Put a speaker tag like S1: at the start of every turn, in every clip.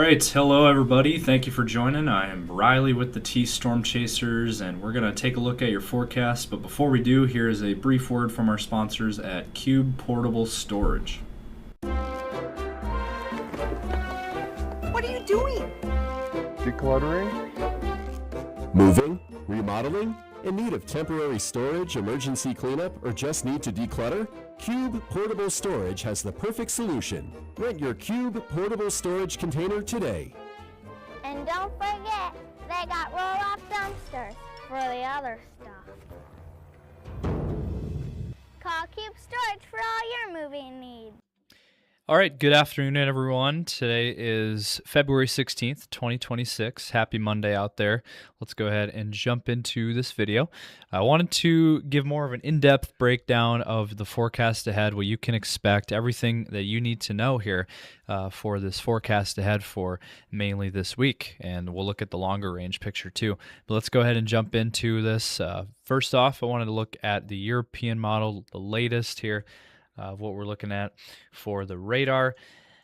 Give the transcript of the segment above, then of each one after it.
S1: right, hello everybody. Thank you for joining. I am Riley with the T Storm Chasers, and we're going to take a look at your forecast. But before we do, here is a brief word from our sponsors at Cube Portable Storage.
S2: What are you doing?
S3: Decluttering?
S4: Moving? Remodeling? In need of temporary storage, emergency cleanup, or just need to declutter? Cube Portable Storage has the perfect solution. Rent your Cube Portable Storage container today.
S5: And don't forget, they got roll-off dumpsters for the other stuff. Call Cube Storage for all your moving needs.
S6: All right, good afternoon, everyone. Today is February 16th, 2026. Happy Monday out there. Let's go ahead and jump into this video. I wanted to give more of an in-depth breakdown of the forecast ahead, what you can expect, everything that you need to know here for this forecast ahead for mainly this week. And we'll look at the longer range picture too. But let's go ahead and jump into this. First off, I wanted to look at the European model, the latest here. What we're looking at for the radar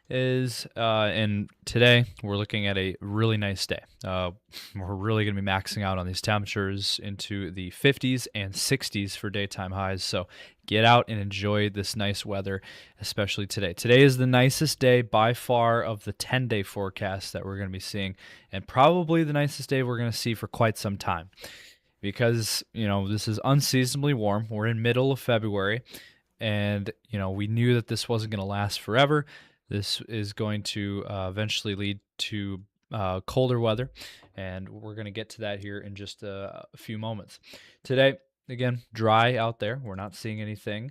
S6: is, and today we're looking at a really nice day. We're really going to be maxing out on these temperatures into the 50s and 60s for daytime highs. So get out and enjoy this nice weather, especially today. Today is the nicest day by far of the 10-day forecast that we're going to be seeing, and probably the nicest day we're going to see for quite some time because, this is unseasonably warm. We're in middle of February. And, we knew that this wasn't going to last forever. This is going to eventually lead to colder weather. And we're going to get to that here in just a few moments. Today, again, dry out there. We're not seeing anything.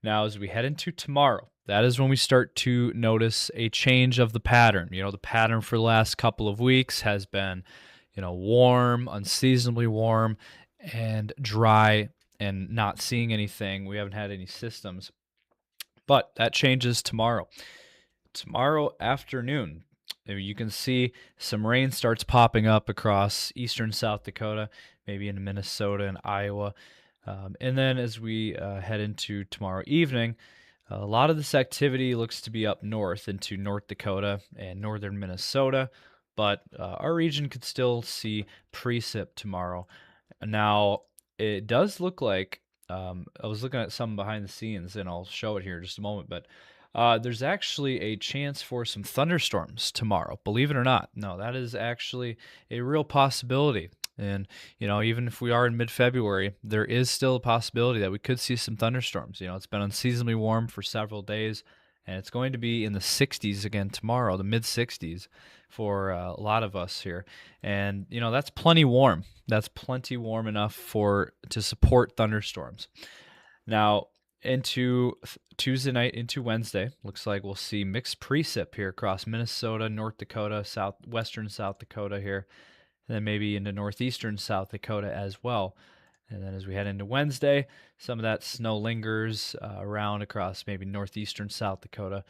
S6: Now, as we head into tomorrow, that is when we start to notice a change of the pattern. The pattern for the last couple of weeks has been, warm, unseasonably warm, and dry, and not seeing anything. We haven't had any systems. But that changes tomorrow. Tomorrow afternoon, you can see some rain starts popping up across eastern South Dakota, maybe in Minnesota and Iowa. And then as we head into tomorrow evening, a lot of this activity looks to be up north into North Dakota and northern Minnesota. But our region could still see precip tomorrow. Now, it does look like, I was looking at some behind the scenes, and I'll show it here in just a moment, but there's actually a chance for some thunderstorms tomorrow, believe it or not. No, that is actually a real possibility. And, even if we are in mid-February, there is still a possibility that we could see some thunderstorms. It's been unseasonably warm for several days, and it's going to be in the 60s again tomorrow, the mid-60s for a lot of us here. And, that's plenty warm. That's plenty warm enough to support thunderstorms. Now, into Tuesday night into Wednesday, looks like we'll see mixed precip here across Minnesota, North Dakota, western South Dakota here, and then maybe into northeastern South Dakota as well. And then as we head into Wednesday, some of that snow lingers around across maybe northeastern South Dakota.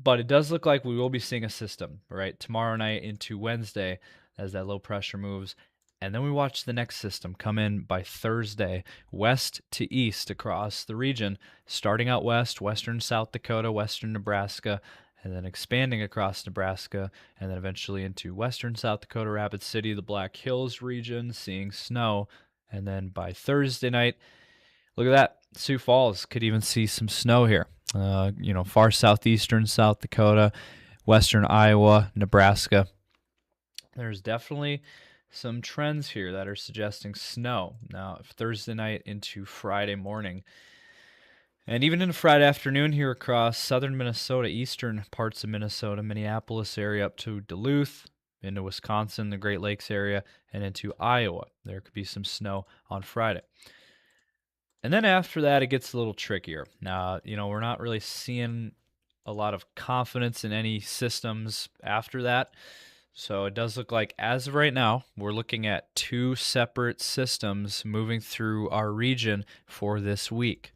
S6: But it does look like we will be seeing a system, right? Tomorrow night into Wednesday as that low pressure moves. And then we watch the next system come in by Thursday, west to east across the region, starting out west, western South Dakota, western Nebraska, and then expanding across Nebraska, and then eventually into western South Dakota, Rapid City, the Black Hills region, seeing snow. And then by Thursday night, look at that, Sioux Falls could even see some snow here. Far southeastern South Dakota, western Iowa, Nebraska. There's definitely some trends here that are suggesting snow. Now, Thursday night into Friday morning. And even into Friday afternoon here across southern Minnesota, eastern parts of Minnesota, Minneapolis area up to Duluth, into Wisconsin, the Great Lakes area, and into Iowa. There could be some snow on Friday. And then after that, it gets a little trickier. Now, we're not really seeing a lot of confidence in any systems after that. So it does look like, as of right now, we're looking at two separate systems moving through our region for this week.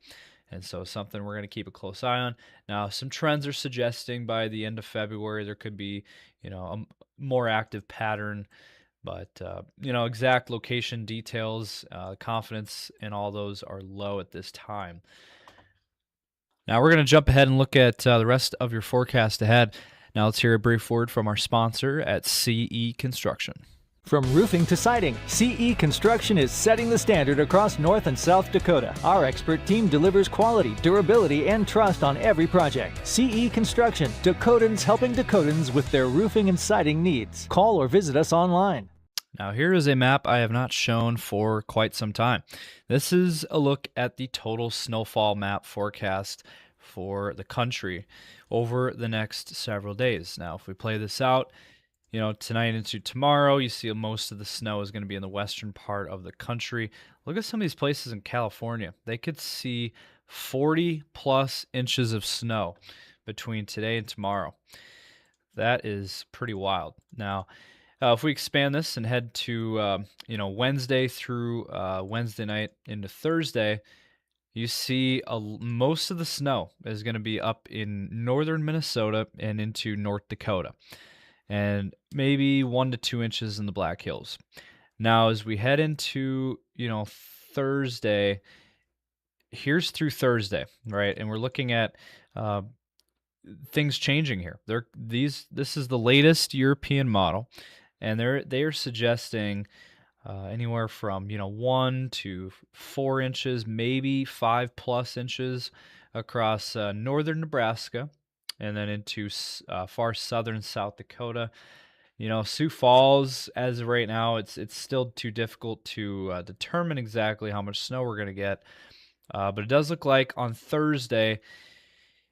S6: And so something we're going to keep a close eye on. Now, some trends are suggesting by the end of February, there could be, a more active pattern. But, exact location details, confidence in all those are low at this time. Now we're going to jump ahead and look at the rest of your forecast ahead. Now let's hear a brief word from our sponsor at CE Construction.
S7: From roofing to siding, CE Construction is setting the standard across North and South Dakota. Our expert team delivers quality, durability, and trust on every project. CE Construction, Dakotans helping Dakotans with their roofing and siding needs. Call or visit us online.
S6: Now here is a map I have not shown for quite some time. This is a look at the total snowfall map forecast for the country over the next several days. Now if we play this out, tonight into tomorrow, you see most of the snow is going to be in the western part of the country. Look at some of these places in California. They could see 40 plus inches of snow between today and tomorrow. That is pretty wild. Now, if we expand this and head to Wednesday through Wednesday night into Thursday, you see most of the snow is going to be up in northern Minnesota and into North Dakota, and maybe 1 to 2 inches in the Black Hills. Now, as we head into Thursday, here's through Thursday, right? And we're looking at things changing here. This is the latest European model, and they are suggesting anywhere from 1 to 4 inches, maybe 5 plus inches across northern Nebraska, and then into far southern South Dakota. Sioux Falls, as of right now, it's still too difficult to determine exactly how much snow we're going to get. But it does look like on Thursday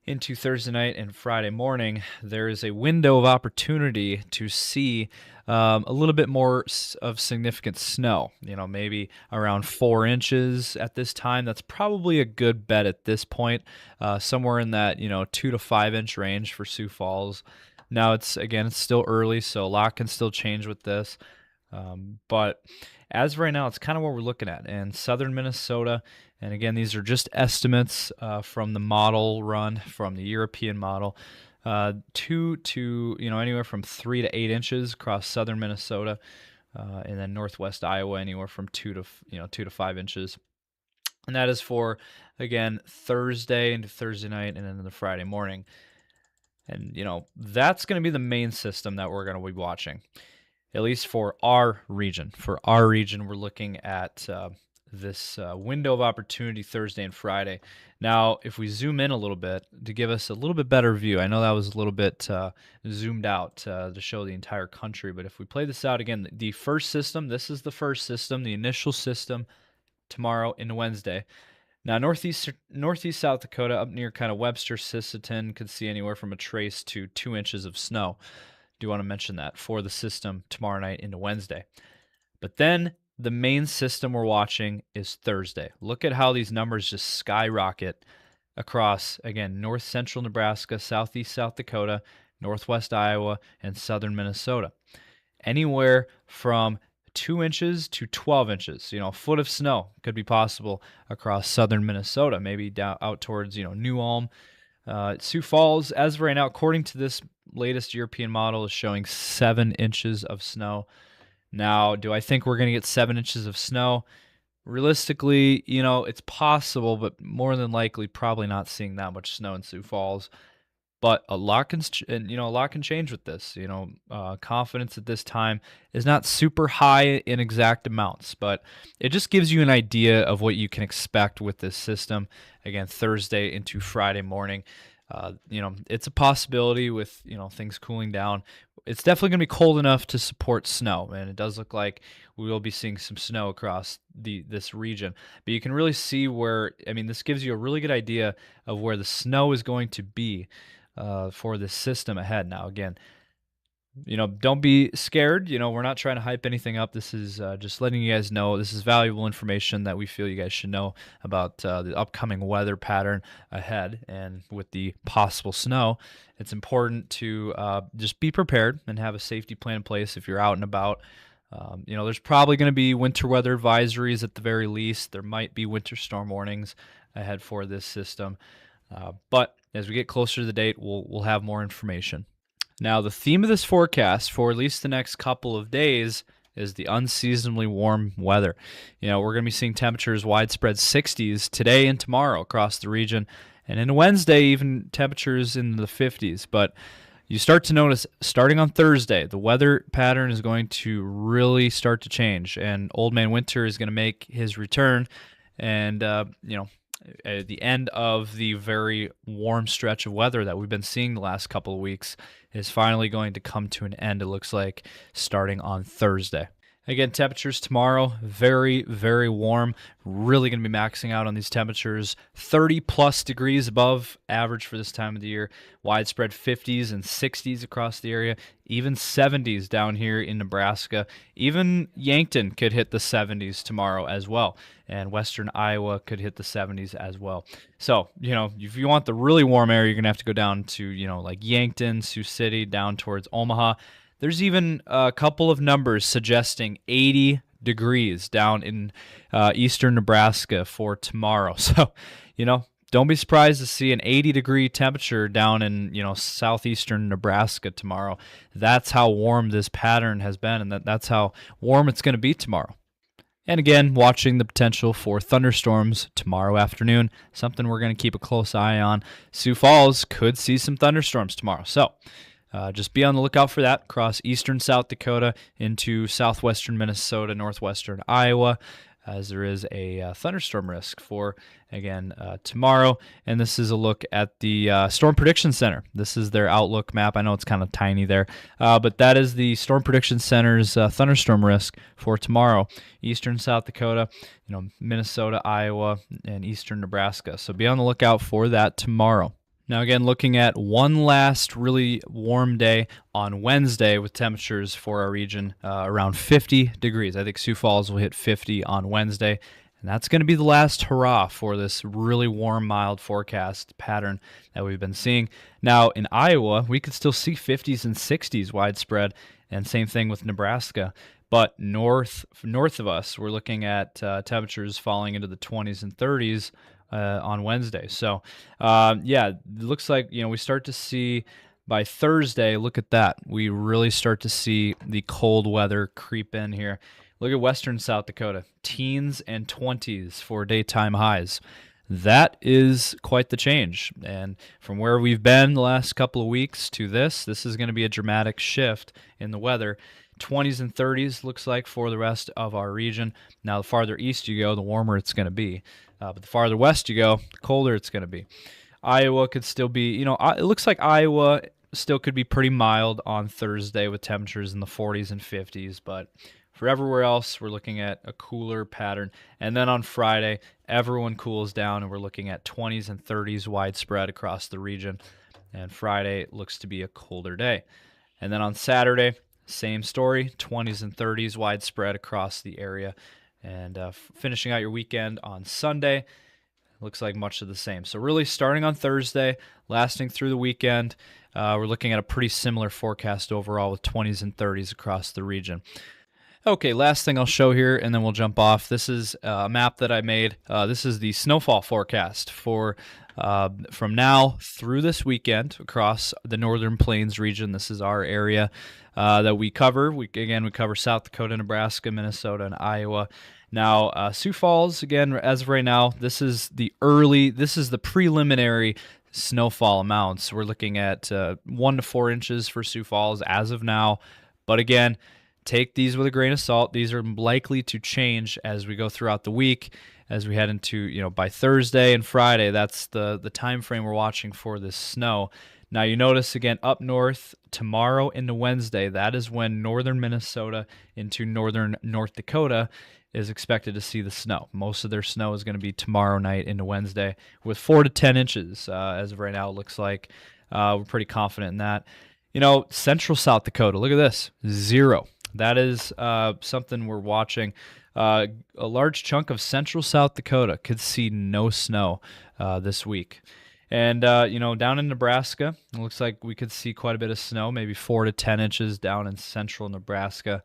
S6: into Thursday night and Friday morning, there is a window of opportunity to see a little bit more of significant snow, maybe around 4 inches at this time. That's probably a good bet at this point, somewhere in that 2 to 5 inch range for Sioux Falls. Now it's still early, so a lot can still change with this, but as of right now, it's kind of what we're looking at. And southern Minnesota, and again, these are just estimates from the model run, from the European model, 2 to anywhere from 3 to 8 inches across southern Minnesota, and then northwest Iowa anywhere from 2 to 5 inches. And that is for, again, Thursday into Thursday night and then the Friday morning. And that's going to be the main system that we're going to be watching, at least for our region. For our region, we're looking at this window of opportunity Thursday and Friday. Now, if we zoom in a little bit to give us a little bit better view, I know that was a little bit zoomed out to show the entire country, but if we play this out again, the first system, this is the first system, the initial system tomorrow into Wednesday. Now, northeast South Dakota, up near kind of Webster, Sisseton, could see anywhere from a trace to 2 inches of snow. Do want to mention that for the system tomorrow night into Wednesday. But then the main system we're watching is Thursday. Look at how these numbers just skyrocket across, again, north central Nebraska, southeast South Dakota, northwest Iowa, and southern Minnesota. Anywhere from 2 inches to 12 inches, a foot of snow could be possible across southern Minnesota, maybe down out towards, New Ulm. Sioux Falls, as of right now, according to this latest European model, is showing 7 inches of snow. Now, do I think we're going to get 7 inches of snow? Realistically, it's possible, but more than likely, probably not seeing that much snow in Sioux Falls. But a lot can change with this. Confidence at this time is not super high in exact amounts, but it just gives you an idea of what you can expect with this system. Again, Thursday into Friday morning. It's a possibility with things cooling down. It's definitely going to be cold enough to support snow, and it does look like we will be seeing some snow across this region. But you can really see where, this gives you a really good idea of where the snow is going to be for this system ahead. Now, again, don't be scared. We're not trying to hype anything up. This is just letting you guys know this is valuable information that we feel you guys should know about the upcoming weather pattern ahead. And with the possible snow, it's important to just be prepared and have a safety plan in place if you're out and about. There's probably going to be winter weather advisories at the very least. There might be winter storm warnings ahead for this system. But as we get closer to the date, we'll have more information. Now, the theme of this forecast for at least the next couple of days is the unseasonably warm weather. We're going to be seeing temperatures widespread 60s today and tomorrow across the region, and in Wednesday, even temperatures in the 50s. But, you start to notice starting on Thursday, the weather pattern is going to really start to change, and Old Man Winter is going to make his return. And, at the end of the very warm stretch of weather that we've been seeing the last couple of weeks is finally going to come to an end, it looks like, starting on Thursday. Again, temperatures tomorrow, very, very warm. Really going to be maxing out on these temperatures. 30-plus degrees above average for this time of the year. Widespread 50s and 60s across the area. Even 70s down here in Nebraska. Even Yankton could hit the 70s tomorrow as well. And western Iowa could hit the 70s as well. So, if you want the really warm air, you're going to have to go down to, like Yankton, Sioux City, down towards Omaha. There's even a couple of numbers suggesting 80 degrees down in eastern Nebraska for tomorrow. So, don't be surprised to see an 80-degree temperature down in, southeastern Nebraska tomorrow. That's how warm this pattern has been, and that's how warm it's going to be tomorrow. And again, watching the potential for thunderstorms tomorrow afternoon, something we're going to keep a close eye on. Sioux Falls could see some thunderstorms tomorrow. So, just be on the lookout for that across eastern South Dakota into southwestern Minnesota, northwestern Iowa, as there is a thunderstorm risk for, again, tomorrow. And this is a look at the Storm Prediction Center. This is their outlook map. I know it's kind of tiny there, but that is the Storm Prediction Center's thunderstorm risk for tomorrow. Eastern South Dakota, Minnesota, Iowa, and eastern Nebraska. So be on the lookout for that tomorrow. Now, again, looking at one last really warm day on Wednesday with temperatures for our region around 50 degrees. I think Sioux Falls will hit 50 on Wednesday, and that's going to be the last hurrah for this really warm, mild forecast pattern that we've been seeing. Now, in Iowa, we could still see 50s and 60s widespread, and same thing with Nebraska. But north of us, we're looking at temperatures falling into the 20s and 30s on Wednesday. So, it looks like, we start to see by Thursday, look at that. We really start to see the cold weather creep in here. Look at western South Dakota, teens and 20s for daytime highs. That is quite the change. And from where we've been the last couple of weeks to this is going to be a dramatic shift in the weather. 20s and 30s looks like for the rest of our region. Now, the farther east you go, the warmer it's going to be. But the farther west you go, the colder it's going to be. Iowa could still be, it looks like Iowa still could be pretty mild on Thursday with temperatures in the 40s and 50s. But for everywhere else, we're looking at a cooler pattern. And then on Friday, everyone cools down, and we're looking at 20s and 30s widespread across the region. And Friday looks to be a colder day. And then on Saturday, same story, 20s and 30s widespread across the area. And finishing out your weekend on Sunday, looks like much of the same. So really starting on Thursday, lasting through the weekend, we're looking at a pretty similar forecast overall with 20s and 30s across the region. Okay, last thing I'll show here, and then we'll jump off. This is a map that I made. This is the snowfall forecast for from now through this weekend across the Northern Plains region. This is our area that we cover. We cover South Dakota, Nebraska, Minnesota, and Iowa. Now, Sioux Falls, again, as of right now, this is the preliminary snowfall amounts. We're looking at 1 to 4 inches for Sioux Falls as of now. But again, take these with a grain of salt. These are likely to change as we go throughout the week, as we head into, by Thursday and Friday. That's the time frame we're watching for this snow. Now, you notice, again, up north, tomorrow into Wednesday, that is when northern Minnesota into northern North Dakota is expected to see the snow. Most of their snow is going to be tomorrow night into Wednesday with 4 to 10 inches. As of right now, it looks like we're pretty confident in that. Central South Dakota, look at this, 0. That is something we're watching. A large chunk of central South Dakota could see no snow this week. And, down in Nebraska, it looks like we could see quite a bit of snow, maybe 4 to 10 inches down in central Nebraska.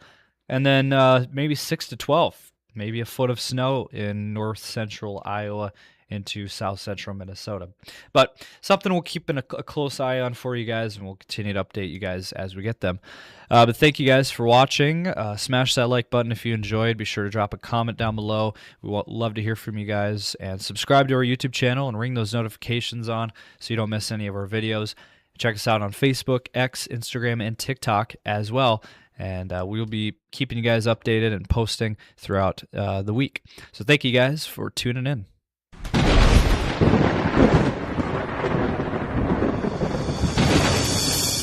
S6: And then maybe 6 to 12, maybe a foot of snow in north central Iowa into south central Minnesota. But something we'll keep a close eye on for you guys, and we'll continue to update you guys as we get them. But thank you guys for watching. Smash that like button if you enjoyed. Be sure to drop a comment down below. We would love to hear from you guys. And subscribe to our YouTube channel and ring those notifications on so you don't miss any of our videos. Check us out on Facebook, X, Instagram, and TikTok as well. And we'll be keeping you guys updated and posting throughout the week. So thank you guys for tuning in.